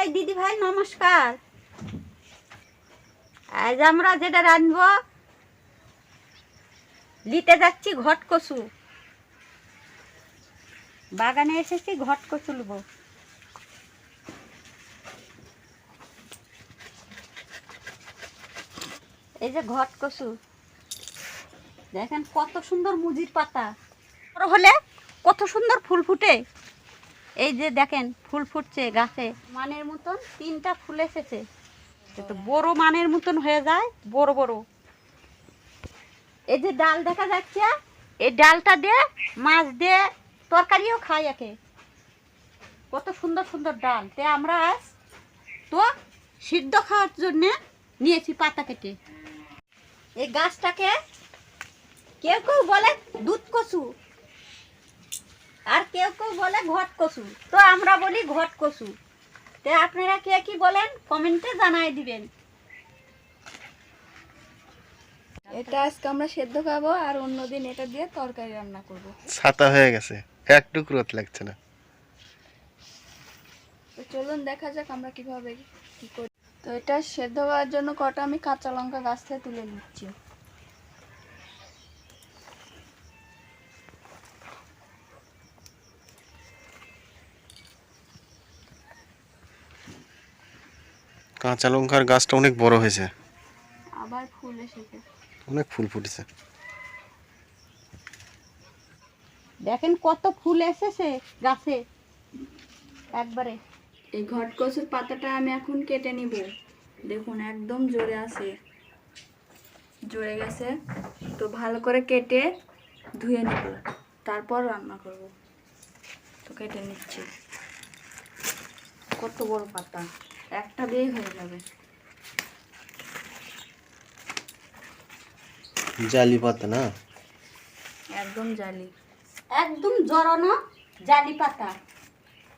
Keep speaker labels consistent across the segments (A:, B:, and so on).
A: এই দিদি ভাই নমস্কার। আজ আমরা যেটা রাঁধবো, নিতে যাচ্ছি ঘট কচু। বাগানে এসেছি, ঘট কচু নেবো। এই যে ঘট কচু, দেখেন কত সুন্দর মুজির পাতা। বড় হলে কত সুন্দর ফুল ফুটে। এই যে দেখেন ফুল ফুটছে গাছে, মানের মতন 3টা ফুল এসেছে। তো বড় মানের মতন হয়ে যায়, বড় বড়। এই যে ডাল দেখা যাচ্ছে, এই ডালটা দিয়ে মাছ দিয়ে তরকারিও খাই একে। কত সুন্দর সুন্দর ডাল। তে আমরা আজ তো সিদ্ধ খাওয়ার জন্য নিয়েছি পাতা কেটে। এই গাছটাকে কেউ কেউ বলে দুধ কচু, আর কেউ কেউ বলে ঘট কচু। তো আমরা বলি ঘট কচু। তে আপনারা কে কি বলেন কমেন্টে জানাই দিবেন।
B: এটা আজকে আমরা সেদ্ধ খাবো, আর অন্যদিন এটা দিয়ে তরকারি রান্না করব।
C: ছাতা হয়ে গেছে, এক টুকরো লাগছে না।
B: তো চলুন দেখা যাক আমরা কিভাবে কি করি। তো এটা সেদ্ধ হওয়ার জন্য কটা আমি কাঁচা লঙ্কা গাছ থেকে তুলে নিচ্ছি।
C: কাঁচা লঙ্কার গাছটা অনেক বড় হয়েছে,
B: আবার ফুল এসেছে,
C: অনেক ফুল ফুটেছে।
A: দেখেন কত ফুল এসেছে গাছে একবারে।
B: এই ঘট কচুর পাতাটা আমি এখন কেটে নিব। দেখুন একদম জোরে আছে, জোরে গেছে। তো ভালো করে কেটে ধুয়ে নেব, তারপর রান্না করব। তো কেটে নিচ্ছি। কত বড় পাতা, একটা দিয়ে হয়ে যাবে।
C: জালি পাতা না,
B: একদম জালি,
A: একদম জড়ানো জালি পাতা।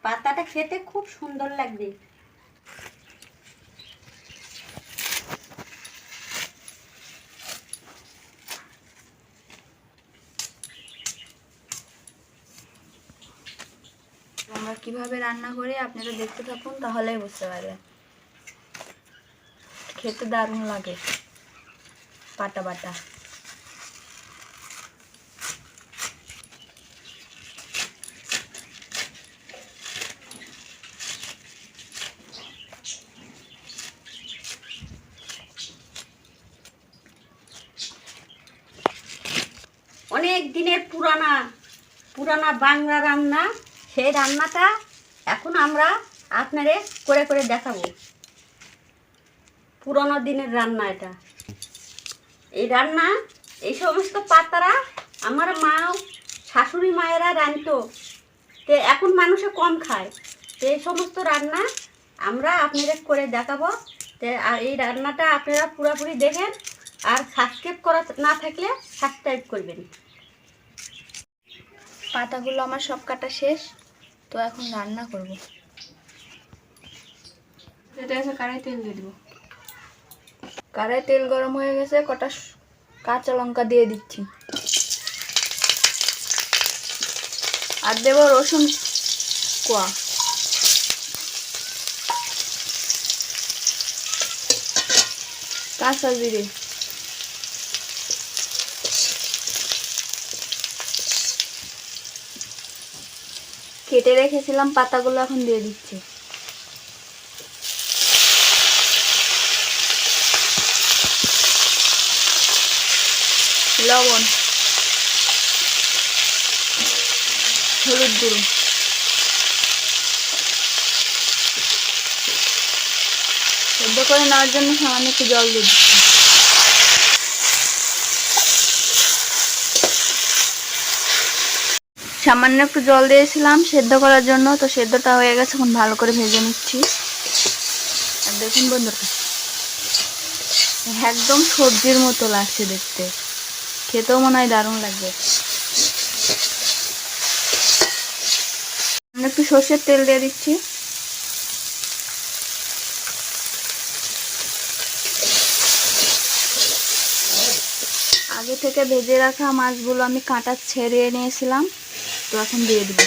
A: পাতাটা খেতে খুব সুন্দর লাগবে।
B: আমরা কিভাবে রান্না করি আপনারা দেখতে থাকুন, তাহলেই বুঝতে পারবেন। খেতে দারুণ লাগে পাতা বাটা।
A: অনেক দিনের পুরানা পুরানা বাংলা রান্না। সেই রান্নাটা এখন আমরা আপনাদের করে করে দেখাবো। পুরনো দিনের রান্না এটা। এই রান্না, এই সমস্ত পাতারা আমার মা, শাশুড়ি মায়েরা রাঁধতো। তো এখন মানুষে কম খায়। তো এই সমস্ত রান্না আমরা আপনাদের করে দেখাবো। তো আর এই রান্নাটা আপনারা পুরোপুরি দেখেন, আর সাবস্ক্রাইব করা না থাকলে সাবস্ক্রাইব করবেন।
B: পাতাগুলো আমার সব কাটা শেষ, তো এখন রান্না করব। এটা এসে কড়াই তেল দিয়ে দিব। কড়াই তেল গরম হয়ে গেছে, কটা কাঁচা লঙ্কা দিয়ে দিচ্ছি, আর দেব রসুন কোয়া, কাঁচা জিরে, কেটে রেখেছিলাম পাতাগুলো এখন দিয়ে দিচ্ছি, লবণ, হলুদ গুঁড়ো, সেদ্ধ করে নেওয়ার জন্য সামান্য একটু জল দিয়ে দিচ্ছি। সামান্য একটু জল দিয়েছিলাম সেদ্ধ করার জন্য, তো সেদ্ধটা হয়ে গেছে। এখন ভালো করে ভেজে নিচ্ছি। আর দেখুন বন্ধুরা, একদম সবজির মতো লাগছে দেখতে, খেতেও মনে হয় দারুণ লাগবে। আমি একটু সর্ষের তেল দিয়ে দিচ্ছি। আগে থেকে ভেজে রাখা মাছগুলো আমি কাঁটা ছেড়িয়ে নিয়েছিলাম, তো এখন দিয়ে দিব।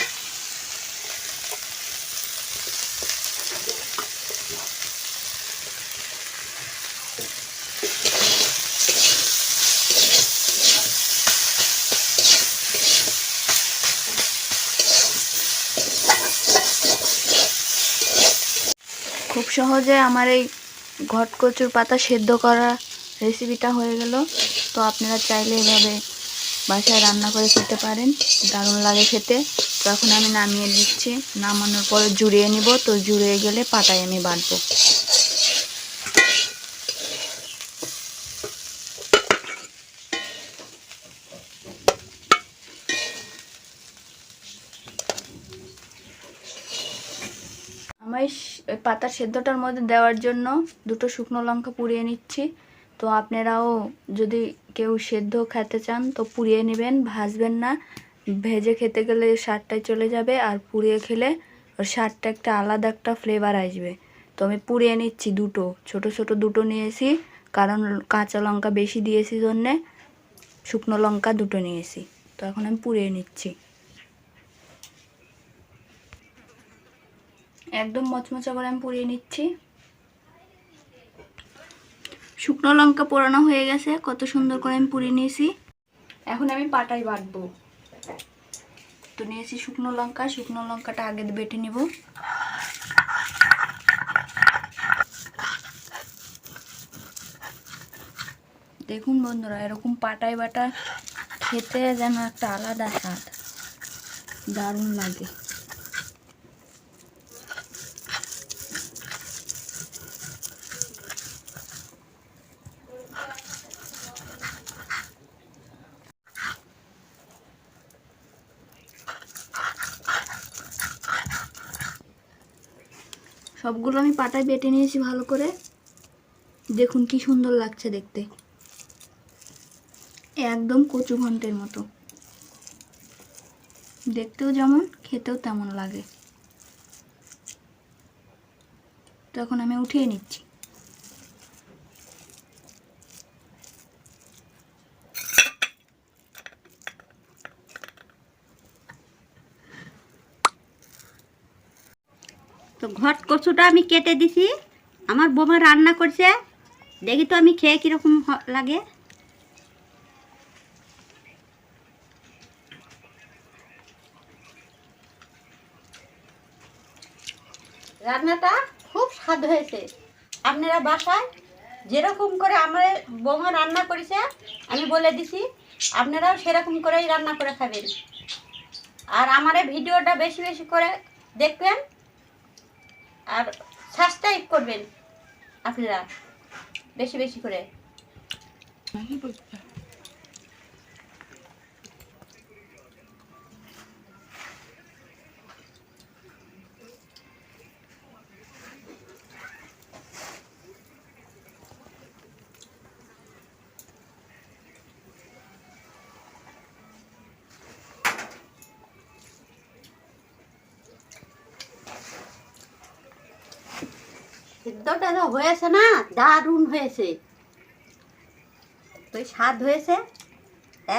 B: খুব সহজে আমার এই ঘট কচুর পাতা সেদ্ধ করা রেসিপিটা হয়ে গেল। তো আপনারা চাইলে এভাবে বাসায় রান্না করে খেতে পারেন, দারুণ লাগে খেতে। তো এখন আমি নামিয়ে দিচ্ছি, নামানোর পরে জুড়িয়ে নিব। তো জুড়িয়ে গেলে পাটায় আমি বাটবো। আমার এই পাতার সেদ্ধটার মধ্যে দেওয়ার জন্য দুটো শুকনো লঙ্কা পুড়িয়ে নিচ্ছি। তো আপনারাও যদি কেউ সেদ্ধ খেতে চান তো পুড়িয়ে নেবেন, ভাজবেন না। ভেজে খেতে গেলে স্বাদটাই চলে যাবে, আর পুড়িয়ে খেলে ওর স্বাদটা একটা আলাদা একটা ফ্লেভার আসবে। তো আমি পুড়িয়ে নিচ্ছি, দুটো ছোট ছোট দুটো নিয়েছি, কারণ কাঁচা লঙ্কা বেশি দিয়েছি জন্যে শুকনো লঙ্কা দুটো নিয়েছি। তো এখন আমি পুড়িয়ে নিচ্ছি। একদম মচমচা করে আমি পুড়িয়ে নিচ্ছি। শুকনো লঙ্কা পোড়ানো হয়ে গেছে, কত সুন্দর করে আমি পুড়িয়ে নিয়েছি। এখন আমি পাটায় বাটবো। তো নিয়েছি শুকনো লঙ্কা, শুকনো লঙ্কাটা আগে বেটে নিব। দেখুন বন্ধুরা, এরকম পাটায় বাটা খেতে যেন একটা আলাদা স্বাদ, দারুণ লাগে। সবগুলো আমি পাটায় বেটে নিয়েছি ভালো করে। দেখুন কি সুন্দর লাগছে দেখতে, একদম কচু ঘন্টের মতো দেখতেও, যেমন খেতেও তেমন লাগে। তো এখন আমি উঠিয়ে নিচ্ছি।
A: তো ঘট কচুটা আমি কেটে দিছি, আমার বোমা রান্না করছে, দেখি তো আমি খেয়ে কীরকম লাগে। রান্নাটা খুব স্বাদ হয়েছে। আপনারা বাসায় যেরকম করে আমার বোমা রান্না করেছে আমি বলে দিছি, আপনারাও সেরকম করেই রান্না করে খাবেন। আর আমার এই ভিডিওটা বেশি বেশি করে দেখবেন, আর সাবস্ক্রাইব করবেন আপনারা বেশি বেশি করে। সিদ্ধটা তো হয়েছে না, দারুণ হয়েছে। তো স্বাদ হয়েছে,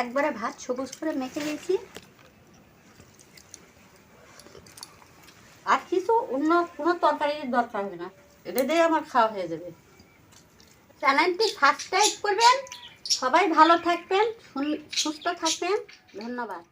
A: একবারে ভাত সবুজ করে মেখে দিয়েছি। আর কিছু অন্য কোনো তরকারির দরকার হবে না, এটা দিয়ে আমার খাওয়া হয়ে যাবে। চ্যানেলটি সাবস্ক্রাইব করবেন। সবাই ভালো থাকবেন, সুস্থ থাকবেন। ধন্যবাদ।